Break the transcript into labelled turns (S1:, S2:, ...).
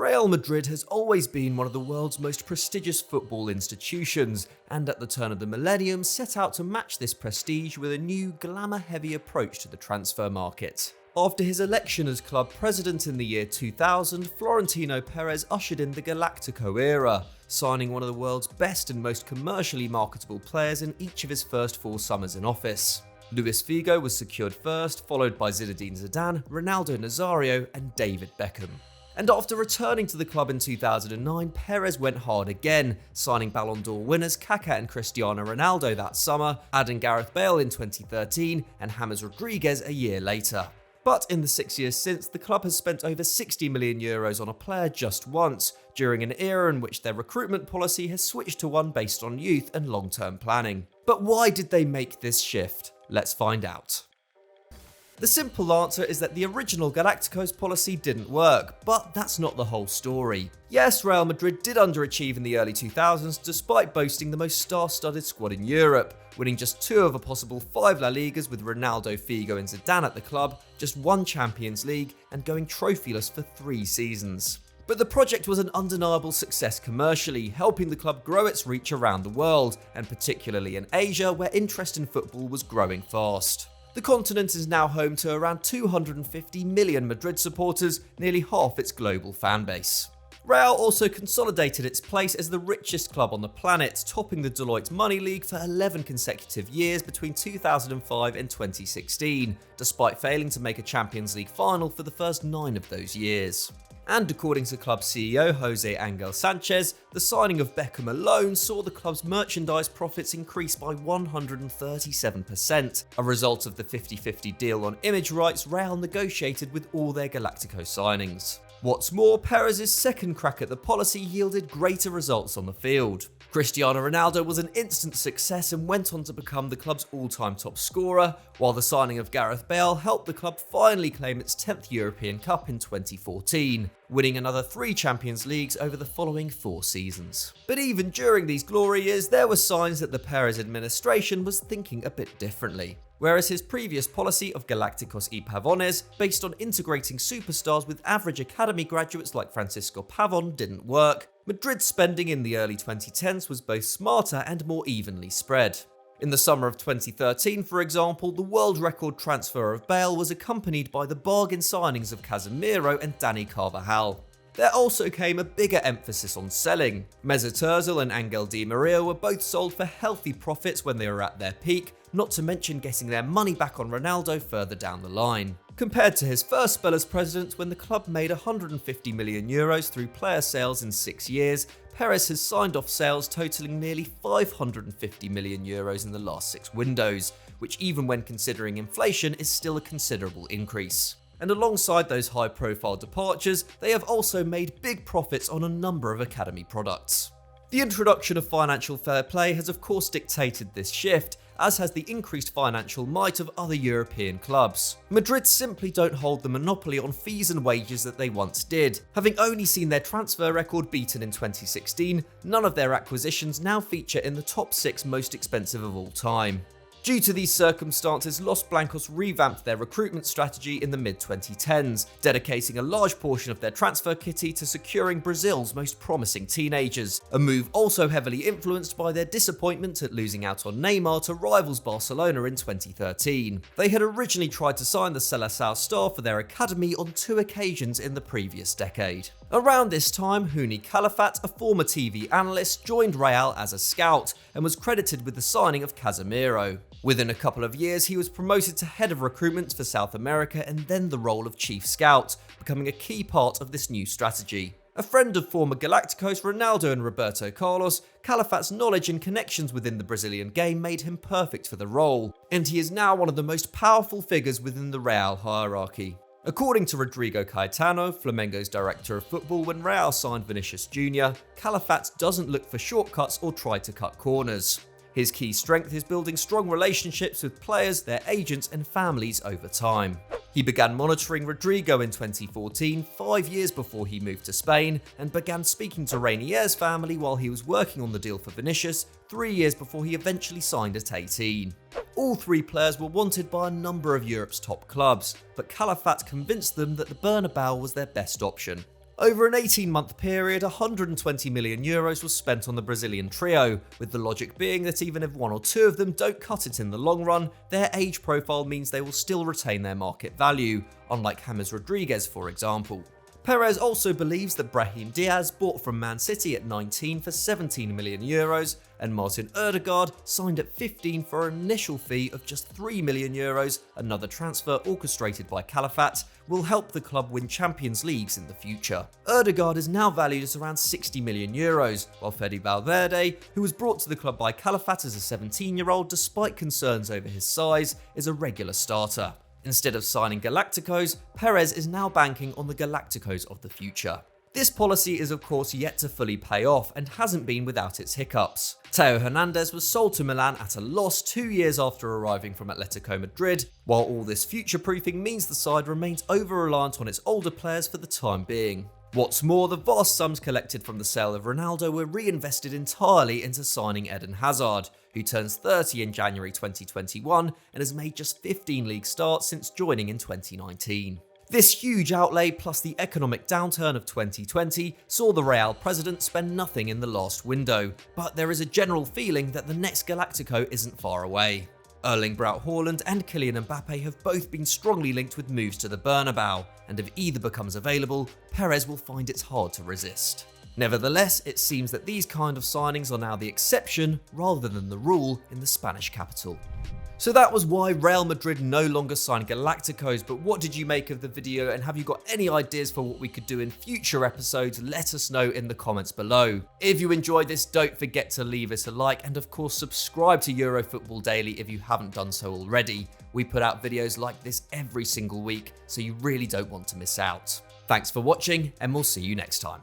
S1: Real Madrid has always been one of the world's most prestigious football institutions, and at the turn of the millennium set out to match this prestige with a new glamour-heavy approach to the transfer market. After his election as club president in the year 2000, Florentino Perez ushered in the Galactico era, signing one of the world's best and most commercially marketable players in each of his first 4 summers in office. Figo was secured first, followed by Zinedine Zidane, Ronaldo Nazario and David Beckham. And after returning to the club in 2009, Perez went hard again, signing Ballon d'Or winners Kaká and Cristiano Ronaldo that summer, adding Gareth Bale in 2013 and James Rodriguez a year later. But in the 6 years since, the club has spent over €60 million on a player just once, during an era in which their recruitment policy has switched to one based on youth and long-term planning. But why did they make this shift? Let's find out. The simple answer is that the original Galacticos policy didn't work, but that's not the whole story. Yes, Real Madrid did underachieve in the early 2000s despite boasting the most star-studded squad in Europe, winning just 2 of a possible 5 La Ligas with Ronaldo, Figo and Zidane at the club, just 1 Champions League and going trophyless for 3 seasons. But the project was an undeniable success commercially, helping the club grow its reach around the world, and particularly in Asia where interest in football was growing fast. The continent is now home to around 250 million Madrid supporters, nearly half its global fan base. Real also consolidated its place as the richest club on the planet, topping the Deloitte Money League for 11 consecutive years between 2005 and 2016, despite failing to make a Champions League final for the first 9 of those years. And according to club CEO Jose Angel Sanchez, the signing of Beckham alone saw the club's merchandise profits increase by 137%, a result of the 50-50 deal on image rights Real negotiated with all their Galactico signings. What's more, Perez's second crack at the policy yielded greater results on the field. Cristiano Ronaldo was an instant success and went on to become the club's all-time top scorer, while the signing of Gareth Bale helped the club finally claim its 10th European Cup in 2014, winning another 3 Champions Leagues over the following 4 seasons. But even during these glory years, there were signs that the Perez administration was thinking a bit differently. Whereas his previous policy of Galacticos y Pavones, based on integrating superstars with average academy graduates like Francisco Pavón, didn't work, Madrid's spending in the early 2010s was both smarter and more evenly spread. In the summer of 2013, for example, the world record transfer of Bale was accompanied by the bargain signings of Casemiro and Dani Carvajal. There also came a bigger emphasis on selling. Mesut Ozil and Angel Di Maria were both sold for healthy profits when they were at their peak, not to mention getting their money back on Ronaldo further down the line. Compared to his first spell as president, when the club made €150 million through player sales in 6 years, Perez has signed off sales totaling nearly €550 million in the last 6 windows, which even when considering inflation is still a considerable increase. And alongside those high-profile departures, they have also made big profits on a number of academy products. The introduction of financial fair play has of course dictated this shift, as has the increased financial might of other European clubs. Madrid simply don't hold the monopoly on fees and wages that they once did. Having only seen their transfer record beaten in 2016, none of their acquisitions now feature in the top 6 most expensive of all time. Due to these circumstances, Los Blancos revamped their recruitment strategy in the mid-2010s, dedicating a large portion of their transfer kitty to securing Brazil's most promising teenagers, a move also heavily influenced by their disappointment at losing out on Neymar to rivals Barcelona in 2013. They had originally tried to sign the Seleção star for their academy on 2 occasions in the previous decade. Around this time, Huni Calafat, a former TV analyst, joined Real as a scout and was credited with the signing of Casemiro. Within a couple of years, he was promoted to head of recruitment for South America and then the role of chief scout, becoming a key part of this new strategy. A friend of former Galacticos Ronaldo and Roberto Carlos, Calafat's knowledge and connections within the Brazilian game made him perfect for the role, and he is now one of the most powerful figures within the Real hierarchy. According to Rodrigo Caetano, Flamengo's director of football, when Real signed Vinicius Jr., Calafat doesn't look for shortcuts or try to cut corners. His key strength is building strong relationships with players, their agents and families over time. He began monitoring Rodrigo in 2014, 5 years before he moved to Spain, and began speaking to Reinier's family while he was working on the deal for Vinicius, 3 years before he eventually signed at 18. All 3 players were wanted by a number of Europe's top clubs, but Calafat convinced them that the Bernabeu was their best option. Over an 18-month period, €120 million was spent on the Brazilian trio, with the logic being that even if one or two of them don't cut it in the long run, their age profile means they will still retain their market value, unlike James Rodriguez for example. Perez also believes that Brahim Diaz, bought from Man City at 19 for €17 million, and Martin Ødegaard, signed at 15 for an initial fee of just €3 million, another transfer orchestrated by Calafat, will help the club win Champions Leagues in the future. Ødegaard is now valued at around €60 million, while Fede Valverde, who was brought to the club by Calafat as a 17-year-old despite concerns over his size, is a regular starter. Instead of signing Galacticos, Perez is now banking on the Galacticos of the future. This policy is of course yet to fully pay off and hasn't been without its hiccups. Theo Hernandez was sold to Milan at a loss 2 years after arriving from Atletico Madrid, while all this future-proofing means the side remains over-reliant on its older players for the time being. What's more, the vast sums collected from the sale of Ronaldo were reinvested entirely into signing Eden Hazard, who turns 30 in January 2021 and has made just 15 league starts since joining in 2019. This huge outlay plus the economic downturn of 2020 saw the Real president spend nothing in the last window, but there is a general feeling that the next Galactico isn't far away. Erling Braut Haaland and Kylian Mbappe have both been strongly linked with moves to the Bernabeu, and if either becomes available, Perez will find it hard to resist. Nevertheless, it seems that these kind of signings are now the exception rather than the rule in the Spanish capital. So that was why Real Madrid no longer signed Galacticos, but what did you make of the video, and have you got any ideas for what we could do in future episodes? Let us know in the comments below. If you enjoyed this, don't forget to leave us a like, and of course subscribe to Eurofootball Daily if you haven't done so already. We put out videos like this every single week, so you really don't want to miss out. Thanks for watching, and we'll see you next time.